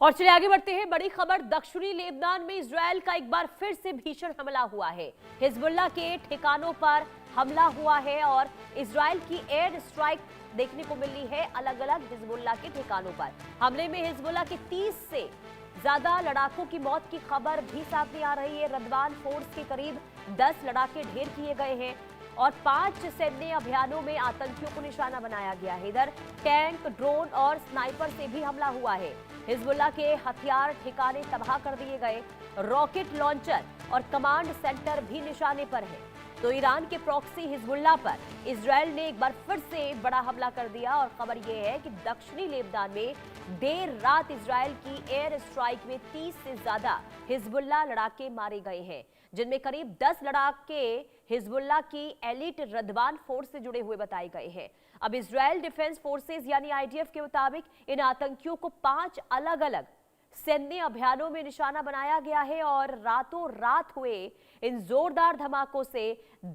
और चलिए आगे बढ़ते हैं। बड़ी खबर, दक्षिणी लेबनान में इजरायल का एक बार फिर से भीषण हमला हुआ है। हिजबुल्लाह के ठिकानों पर हमला हुआ है और इजरायल की एयर स्ट्राइक देखने को मिली है अलग अलग हिजबुल्लाह के ठिकानों पर। हमले में हिजबुल्लाह के 30 से ज्यादा लड़ाकों की मौत की खबर भी सामने आ रही है। रदवान फोर्स के करीब 10 लड़ाके ढेर किए गए हैं और 5 सैन्य अभियानों में आतंकियों को निशाना बनाया गया है। इधर टैंक, ड्रोन और स्नाइपर से भी हमला हुआ है। हिजबुल्लाह के हथियार ठिकाने तबाह कर दिए गए। रॉकेट लॉन्चर और कमांड सेंटर भी निशाने पर है। तो ईरान के प्रॉक्सी हिजबुल्लाह पर इजरायल ने एक बार फिर से बड़ा हमला कर दिया और खबर यह है कि दक्षिणी लेबनान में देर रात इजरायल की एयर स्ट्राइक में 30 से ज्यादा हिजबुल्लाह लड़ाके मारे गए हैं, जिनमें करीब 10 लड़ाके हिजबुल्लाह की एलिट रदवान फोर्स से जुड़े हुए बताए गए हैं। अब इजरायल डिफेंस फोर्सेस यानी आईडीएफ के मुताबिक इन आतंकियों को 5 अलग अलग सैन्य अभियानों में निशाना बनाया गया है और रातों रात हुए इन जोरदार धमाकों से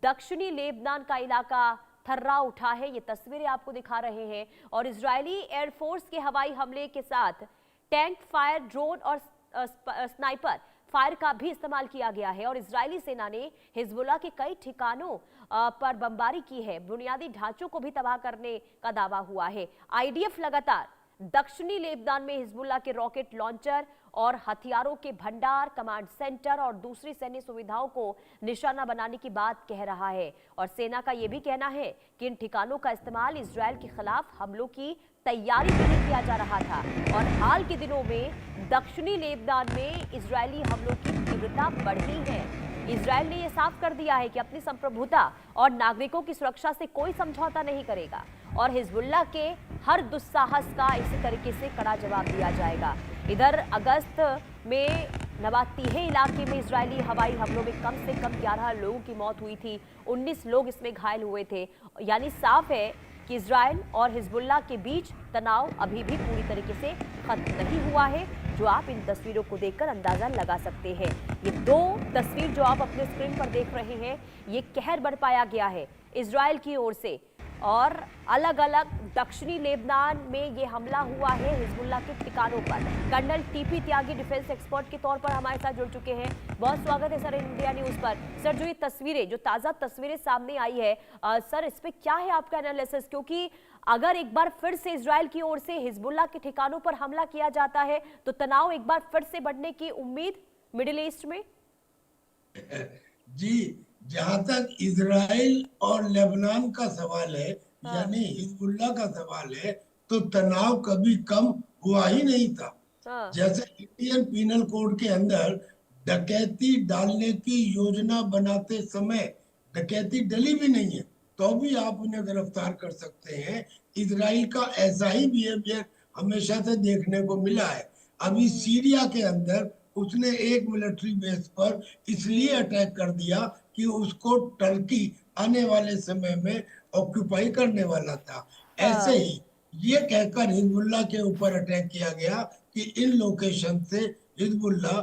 दक्षिणी लेबनान का इलाका थर्रा उठा है। ये तस्वीरें आपको दिखा रहे हैं और इजरायली एयरफोर्स के हवाई हमले के साथ टैंक फायर, ड्रोन और स्नाइपर फायर का भी इस्तेमाल किया गया है और इजरायली सेना ने हिजबुल्लाह के कई ठिकानों पर बमबारी की है। बुनियादी ढांचों को भी तबाह करने का दावा हुआ है। आईडीएफ लगातार दक्षिणी लेबनान में हिजबुल्लाह के रॉकेट लॉन्चर और हथियारों के भंडार, कमांड सेंटर और दूसरी सैन्य सुविधाओं को निशाना बनाने की बात कह रहा है और सेना का यह भी कहना है कि इन ठिकानों का इस्तेमाल इजरायल के खिलाफ हमलों की तैयारी के लिए किया जा रहा था और हाल के दिनों में दक्षिणी लेबनान में इजरायली हमलों की तीव्रता बढ़ी है। इजरायल ने यह साफ कर दिया है कि अपनी संप्रभुता और नागरिकों की सुरक्षा से कोई समझौता नहीं करेगा और हिजबुल्लाह के हर दुस्साहस का इसी तरीके से कड़ा जवाब दिया जाएगा। इधर अगस्त में नबातीह इलाके में इजरायली हवाई हमलों में कम से कम 11 लोगों की मौत हुई थी, 19 लोग इसमें घायल हुए थे। यानी साफ है कि इजरायल और हिजबुल्लाह के बीच तनाव अभी भी पूरी तरीके से खत्म नहीं हुआ है, जो आप इन तस्वीरों को देखकर अंदाजा लगा सकते हैं। ये 2 तस्वीर जो आप अपने स्क्रीन पर देख रहे हैं, ये कहर बरपाया गया है इजरायल की ओर से और अलग अलग दक्षिणी लेबनान में ये हमला हुआ है हिजबुल्लाह के ठिकानों पर। कर्नल टीपी त्यागी डिफेंस एक्सपर्ट के तौर पर हमारे साथ जुड़ चुके हैं। बहुत स्वागत है सर इंडिया न्यूज पर। सर, जो ये तस्वीरें, जो ताज़ा तस्वीरें सामने आई है, सर इस पे क्या है आपका एनालिसिस? क्योंकि अगर एक बार फिर से इजरायल की ओर से हिजबुल्लाह के ठिकानों पर हमला किया जाता है तो तनाव एक बार फिर से बढ़ने की उम्मीद मिडिल ईस्ट में। जी, जहां तक इजराइल और लेबनान का सवाल है, यानी हिजबुल्लाह का सवाल है, तो तनाव कभी कम हुआ ही नहीं था। जैसे इंडियन पीनल कोड के अंदर डकैती डालने की योजना बनाते समय डकैती डली भी नहीं है तो भी आप उन्हें गिरफ्तार कर सकते हैं। इजराइल का ऐसा ही बिहेवियर हमेशा से देखने को मिला है। अभी सीरिया के अंदर उसने एक मिलिट्री बेस पर इसलिए अटैक कर दिया कि उसको टर्की आने वाले समय में ऑक्यूपाई करने वाला था। ऐसे ही ये कहकर हिजबुल्लाह के ऊपर अटैक किया गया कि इन लोकेशन से हिजबुल्लाह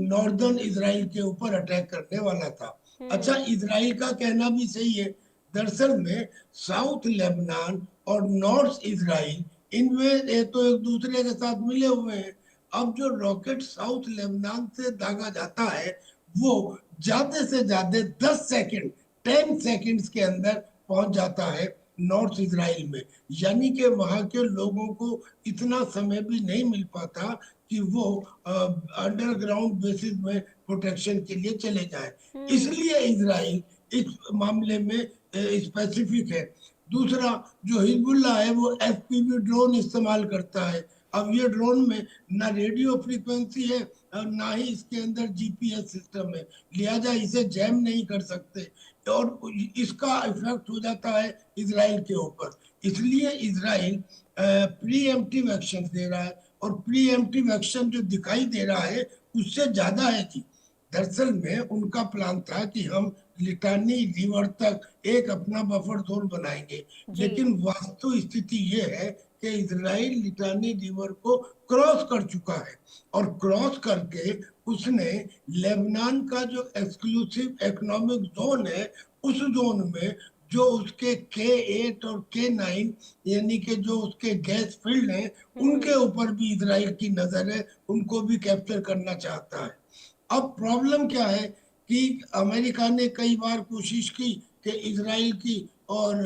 नॉर्दर्न इजराइल के ऊपर अटैक करने वाला था। अच्छा, इजराइल का कहना भी सही है। दरअसल में साउथ लेबनान और नॉर्थ इजराइल, इनमें तो एक दूसरे के साथ मिले हुए हैं। अब जो रॉकेट साउथ लेबनान से दागा जाता है वो ज्यादा से ज्यादा 10 सेकंड 10 सेकंड्स के अंदर पहुंच जाता है नॉर्थ इजराइल में। यानी कि वहां के लोगों को इतना समय भी नहीं मिल पाता कि वो अंडरग्राउंड बेसिस में प्रोटेक्शन के लिए चले जाए। इसलिए इजराइल इस मामले में स्पेसिफिक है। दूसरा, जो हिजबुल्लाह है वो एफपीवी ड्रोन इस्तेमाल करता है। अब ये ड्रोन में ना रेडियो फ्रीक्वेंसी है और ना ही इसके अंदर जीपीएस सिस्टम है, लिहाजा इसे जैम नहीं कर सकते और इसका इफेक्ट हो जाता है इजराइल के ऊपर। इसलिए इजराइल प्रीएम्प्टिव एक्शन दे रहा है और प्रीएम्प्टिव एक्शन जो दिखाई दे रहा है उससे ज्यादा है जी। दरअसल में उनका प्लान था कि हम लिटानी रिवर तक एक अपना बफर जोन बनाएंगे, लेकिन वास्तु स्थिति ये है कि इजराइल लिटानी रिवर को क्रॉस कर चुका है और क्रॉस करके उसने लेबनान का जो एक्सक्लूसिव इकोनॉमिक जोन है उस जोन में जो उसके K8 और K9 यानी कि जो उसके गैस फील्ड हैं उनके ऊपर भी इजराइल की नजर है, उनको भी कैप्चर करना चाहता है। अब प्रॉब्लम क्या है कि अमेरिका ने कई बार कोशिश की कि इजराइल की और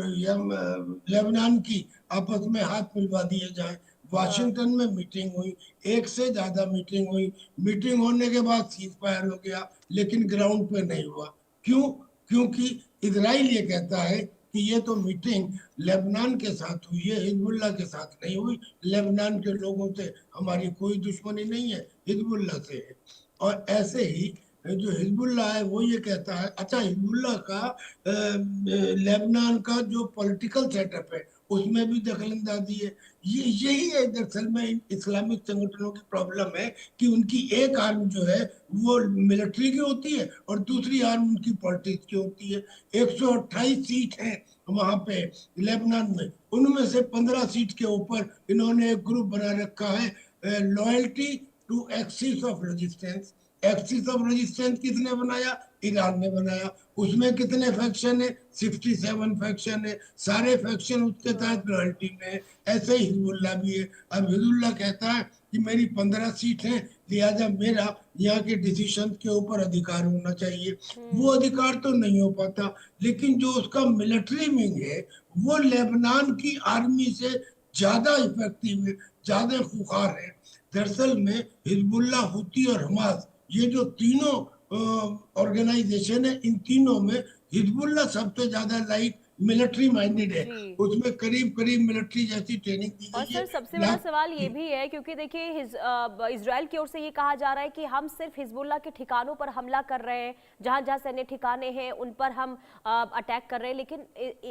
लेबनान की आपस में हाथ मिलवा दिए जाए। वाशिंगटन में मीटिंग हुई, एक से ज्यादा मीटिंग हुई, मीटिंग होने के बाद सीज फायर हो गया, लेकिन ग्राउंड पे नहीं हुआ। क्यों? क्योंकि इजराइल ये कहता है कि ये तो मीटिंग लेबनान के साथ हुई है, हिजबुल्ला के साथ नहीं हुई। लेबनान के लोगों से हमारी कोई दुश्मनी नहीं है, हिजबुल्ला से है। और ऐसे ही जो हिजबुल्ला है वो ये कहता है, अच्छा हिजबुल्ला का लेबनान का जो पॉलिटिकल सेटअप है उसमें भी दखलंदाजी है। ये यही है दरअसल में इस्लामिक संगठनों की प्रॉब्लम है कि उनकी एक आर्म जो है वो मिलिट्री की होती है और दूसरी आर्म उनकी पॉलिटिक्स की होती है। 128 सीट हैं वहां पे लेबनान में, उनमें से 15 सीट के ऊपर इन्होंने एक ग्रुप बना रखा है, loyalty to axis of resistance. Axis of resistance किसने बनाया? ईरान ने बनाया। उसमें कितने फैक्शन है? 67 फैक्शन है, सारे फैक्शन उसके तहत लॉयल्टी में है। ऐसे ही हिजबुल्ला भी है। अब हिजबुल्ला कहता है कि मेरी 15 सीट है, लिहाजा मेरा यहाँ के डिसीजन के ऊपर अधिकार होना चाहिए। वो अधिकार तो नहीं हो पाता, लेकिन जो उसका मिलिट्री विंग है वो लेबनान की आर्मी से ज्यादा इफेक्टिव है, ज्यादा खुखार है। दरअसल में हिजबुल्ला, हुती और हमास, ये जो तीनों ऑर्गेनाइजेशन है, इन तीनों में हिजबुल्ला सबसे ज्यादा लाइक मिलिट्री माइंडेड है। जी। उसमें करीब करीब मिलिट्री जैसी ट्रेनिंग दी और गई है। सर सबसे बड़ा सवाल ये भी है क्योंकि देखिए इजराइल की ओर से ये कहा जा रहा है कि हम सिर्फ हिजबुल्ला के ठिकानों पर हमला कर रहे हैं, जहां जहां सैन्य ठिकाने हैं उन पर हम अटैक कर रहे हैं, लेकिन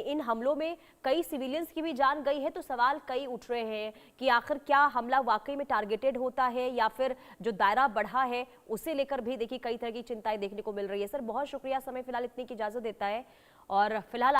इन हमलों में कई सिविलियंस की भी जान गई है। तो सवाल कई उठ रहे हैं कि आखिर क्या हमला वाकई में टारगेटेड होता है या फिर जो दायरा बढ़ा है उसे लेकर भी देखिए कई तरह की चिंताएं देखने को मिल रही है। सर बहुत शुक्रिया, समय फिलहाल इतनी की इजाजत देता है और फिलहाल